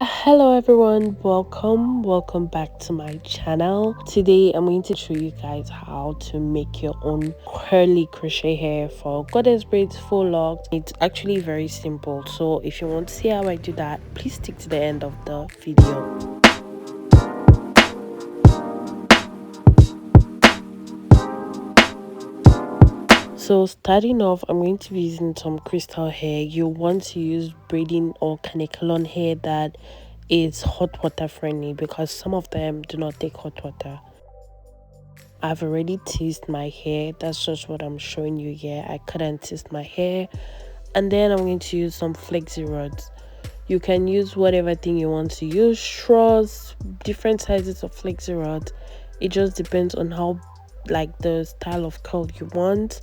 Hello everyone, welcome back to my channel. Today I'm going to show you guys how to make your own curly crochet hair for goddess braids full locks. It's actually very simple, so if you want to see how I do that, please stick to the end of the video. So starting off, I'm going to be using some crystal hair. You want to use braiding or caniculon hair that is hot water friendly because some of them do not take hot water. I've already teased my hair. That's just what I'm showing you here. I couldn't tease my hair. And then I'm going to use some flexi rods. You can use whatever thing you want to use. Straws, different sizes of flexi rods. It just depends on how like the style of curl you want.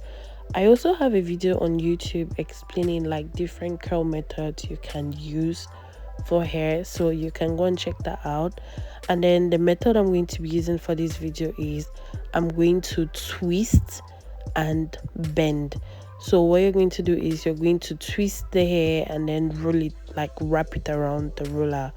I also have a video on YouTube explaining like different curl methods you can use for hair, so you can go and check that out. And then the method I'm going to be using for this video is I'm going to twist and bend. So what you're going to do is you're going to twist the hair and then roll it, like wrap it around the roller.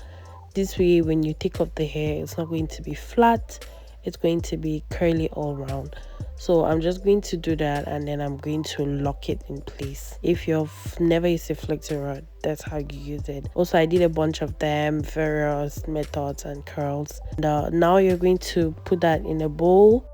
This way when you take off the hair, it's not going to be flat, it's going to be curly all around. So I'm just going to do that and then I'm going to lock it in place. If you've never used a flexi rod, that's how you use it. Also, I did a bunch of them, various methods and curls. And, now you're going to put that in a bowl,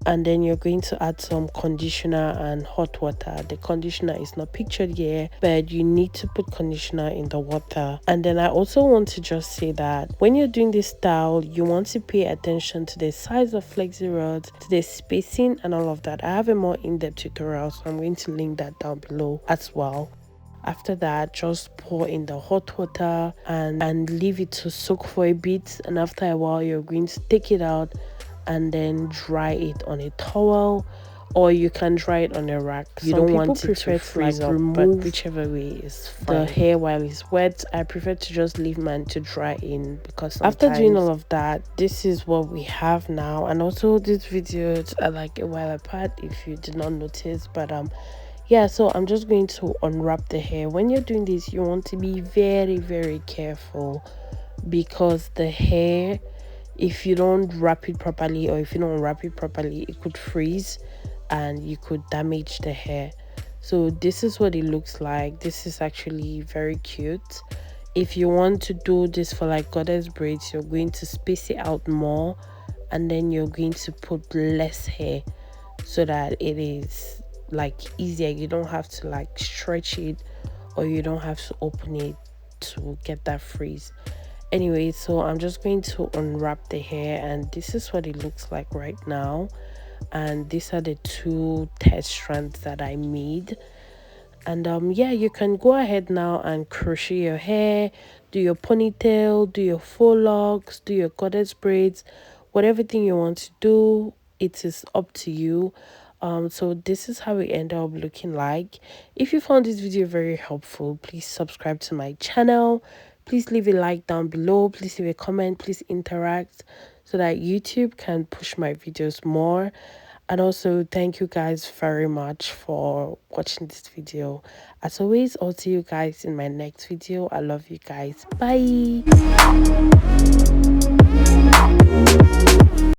and then you're going to add some conditioner and hot water. The conditioner is not pictured here, but you need to put conditioner in the water. And then I also want to just say that when you're doing this style, you want to pay attention to the size of flexi rods, to the spacing and all of that. I have a more in-depth tutorial, so I'm going to link that down below as well. After that, just pour in the hot water and leave it to soak for a bit, and after a while you're going to take it out and then dry it on a towel, or you can dry it on a rack. You don't want it to freeze up, but whichever way is fine. The hair while it's wet, I prefer to just leave mine to dry in, because after doing all of that, this is what we have now. And also these videos are like a while apart if you did not notice, but yeah, so I'm just going to unwrap the hair. When you're doing this, you want to be very careful, because the hair, if you don't wrap it properly, or if you don't wrap it properly, it could freeze and you could damage the hair. So this is what it looks like. This is actually very cute. If you want to do this for like goddess braids, you're going to space it out more, and then you're going to put less hair so that it is like easier. You don't have to like stretch it, or you don't have to open it to get that freeze. Anyway, so I'm just going to unwrap the hair, and this is what it looks like right now. And these are the two test strands that I made. And yeah, you can go ahead now and crochet your hair, do your ponytail, do your faux locks, do your goddess braids, whatever thing you want to do, it is up to you. So this is how it ended up looking like. If you found this video very helpful, please subscribe to my channel. Please leave a like down below. Please leave a comment. Please interact so that YouTube can push my videos more. And also, thank you guys very much for watching this video. As always, I'll see you guys in my next video. I love you guys. Bye.